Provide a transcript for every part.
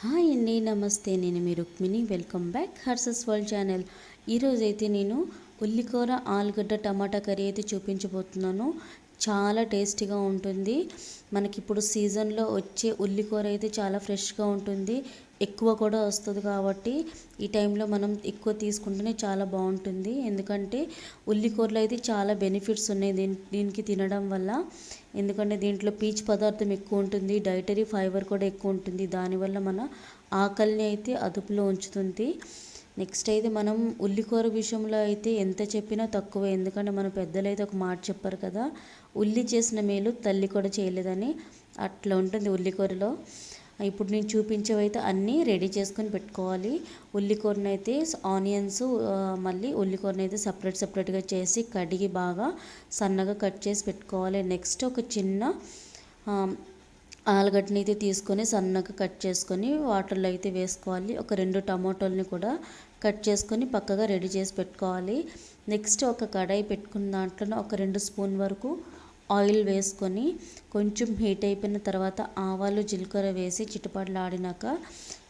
Hi అండి, నమస్తే. నేను మీ Rukmini. Welcome back Harsha's world channel. ఈరోజైతే నేను ఉల్లికూర ఆలుగడ్డ టమాటా కర్రీ అయితే చూపించబోతున్నాను. చాలా టేస్టీగా ఉంటుంది. మనకిప్పుడు సీజన్లో వచ్చే ఉల్లికూర అయితే చాలా ఫ్రెష్గా ఉంటుంది, ఎక్కువ కూడా వస్తుంది. కాబట్టి ఈ టైంలో మనం ఎక్కువ తీసుకుంటేనే చాలా బాగుంటుంది. ఎందుకంటే ఉల్లికూరలో అయితే చాలా బెనిఫిట్స్ ఉన్నాయి దీనికి తినడం వల్ల. ఎందుకంటే దీంట్లో పీచు పదార్థం ఎక్కువ ఉంటుంది, డైటరీ ఫైబర్ కూడా ఎక్కువ ఉంటుంది. దానివల్ల మన ఆకలిని అయితే అదుపులో ఉంచుతుంది. నెక్స్ట్ అయితే మనం ఉల్లికూర విషయంలో అయితే ఎంత చెప్పినా తక్కువే. ఎందుకంటే మన పెద్దలు అయితే ఒక మాట చెప్పారు కదా, ఉల్లి చేసిన మేలు తల్లి కూడా చేయలేదని. అట్లా ఉంటుంది ఉల్లికూరలో. ఇప్పుడు నేను చూపించేవైతే అన్నీ రెడీ చేసుకొని పెట్టుకోవాలి. ఉల్లికూరను అయితే ఆనియన్స్, మళ్ళీ ఉల్లికూరను అయితే సపరేట్గా చేసి కడిగి బాగా సన్నగా కట్ చేసి పెట్టుకోవాలి. నెక్స్ట్ ఒక చిన్న ఆలుగడ్డని అయితే తీసుకొని సన్నగా కట్ చేసుకొని వాటర్లో అయితే వేసుకోవాలి. ఒక 2 టమాటోల్ని కూడా కట్ చేసుకొని పక్కగా రెడీ చేసి పెట్టుకోవాలి. నెక్స్ట్ ఒక కడాయి పెట్టుకున్న దాంట్లో ఒక 2 స్పూన్ వరకు ఆయిల్ వేసుకొని కొంచెం హీట్ అయిపోయిన తర్వాత ఆవాలు జీలకర్ర వేసి చిటపటలాడినాక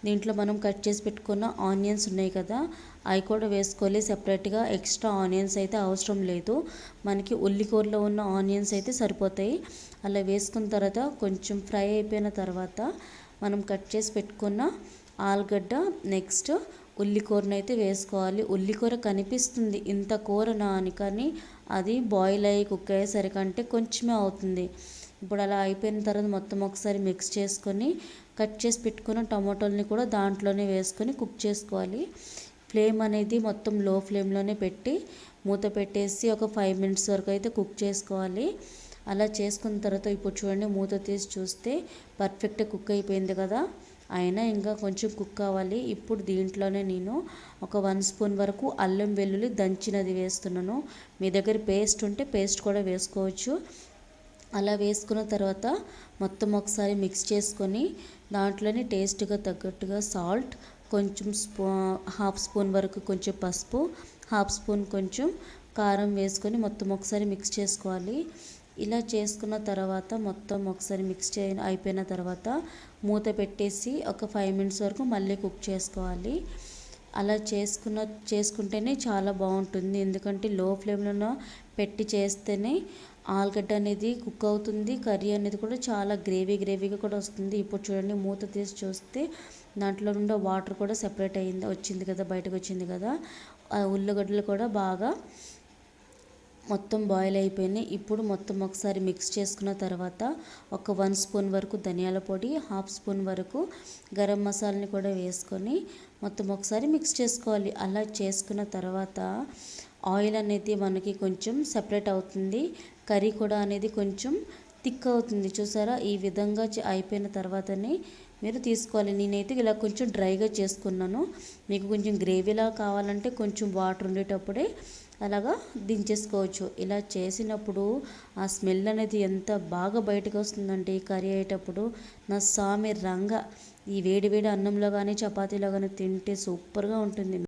దీంట్లో మనం కట్ చేసి పెట్టుకున్న ఆనియన్స్ ఉన్నాయి కదా, అవి కూడా వేసుకోవాలి సెపరేట్గా. ఎక్స్ట్రా ఆనియన్స్ అయితే అవసరం లేదు, మనకి ఉల్లికూరలో ఉన్న ఆనియన్స్ అయితే సరిపోతాయి. అలా వేసుకున్న తర్వాత కొంచెం ఫ్రై అయిపోయిన తర్వాత మనం కట్ చేసి పెట్టుకున్న ఆలుగడ్డ, నెక్స్ట్ ఉల్లికూరను అయితే వేసుకోవాలి. ఉల్లికూర కనిపిస్తుంది ఇంత కూరనా అని, కానీ అది బాయిల్ అయ్యి కుక్ అయ్యేసరికంటే కొంచెమే అవుతుంది. ఇప్పుడు అలా అయిపోయిన తర్వాత మొత్తం ఒకసారి మిక్స్ చేసుకొని కట్ చేసి పెట్టుకున్న టమాటోల్ని కూడా దాంట్లోనే వేసుకొని కుక్ చేసుకోవాలి. ఫ్లేమ్ అనేది మొత్తం లో ఫ్లేమ్లోనే పెట్టి మూత పెట్టేసి ఒక 5 మినిట్స్ వరకు అయితే కుక్ చేసుకోవాలి. అలా చేసుకున్న తర్వాత ఇప్పుడు చూడండి, మూత తీసి చూస్తే పర్ఫెక్ట్గా కుక్ అయిపోయింది కదా. అయినా ఇంకా కొంచెం కుక్ కావాలి. ఇప్పుడు దీంట్లోనే నేను ఒక 1 స్పూన్ వరకు అల్లం వెల్లుల్లి దంచినది వేస్తున్నాను. మీ దగ్గర పేస్ట్ ఉంటే పేస్ట్ కూడా వేసుకోవచ్చు. అలా వేసుకున్న తర్వాత మొత్తం ఒకసారి మిక్స్ చేసుకొని దాంట్లోనే టేస్ట్గా తగ్గట్టుగా సాల్ట్, కొంచెం హాఫ్ స్పూన్ వరకు కొంచెం పసుపు, హాఫ్ స్పూన్ కొంచెం కారం వేసుకొని మొత్తం ఒకసారి మిక్స్ చేసుకోవాలి. ఇలా చేసుకున్న తర్వాత మొత్తం ఒకసారి మిక్స్ అయిపోయిన తర్వాత మూత పెట్టేసి ఒక 5 మినిట్స్ వరకు మళ్ళీ కుక్ చేసుకోవాలి. అలా చేసుకుంటేనే చాలా బాగుంటుంది. ఎందుకంటే లో ఫ్లేమ్లో పెట్టి చేస్తేనే ఆలుగడ్డ అనేది కుక్ అవుతుంది, కర్రీ అనేది కూడా చాలా గ్రేవీగా కూడా వస్తుంది. ఇప్పుడు చూడండి, మూత తీసి చూస్తే దాంట్లో నుండి వాటర్ కూడా సెపరేట్ వచ్చింది కదా, బయటకు వచ్చింది కదా. ఆ ఉల్లిగడ్డలు కూడా బాగా మొత్తం బాయిల్ అయిపోయినాయి. ఇప్పుడు మొత్తం ఒకసారి మిక్స్ చేసుకున్న తర్వాత ఒక 1 స్పూన్ వరకు ధనియాల పొడి, హాఫ్ స్పూన్ వరకు గరం మసాలాని కూడా వేసుకొని మొత్తం ఒకసారి మిక్స్ చేసుకోవాలి. అలా చేసుకున్న తర్వాత ఆయిల్ అనేది మనకి కొంచెం సెపరేట్ అవుతుంది, కర్రీ కూడా అనేది కొంచెం థిక్ అవుతుంది. చూసారా, ఈ విధంగా అయిపోయిన తర్వాతనే మీరు తీసుకోవాలి. నేనైతే ఇలా కొంచెం డ్రైగా చేసుకున్నాను. మీకు కొంచెం గ్రేవీలా కావాలంటే కొంచెం వాటర్ ఉండేటప్పుడే అలాగా దించేసుకోవచ్చు. ఇలా చేసినప్పుడు ఆ స్మెల్ అనేది ఎంత బాగా బయటకు వస్తుందంటే ఈ కర్రీ అయ్యేటప్పుడు నా స్వామి రంగ, ఈ వేడి వేడి అన్నంలో కానీ చపాతీలో కానీ తింటే సూపర్గా ఉంటుంది.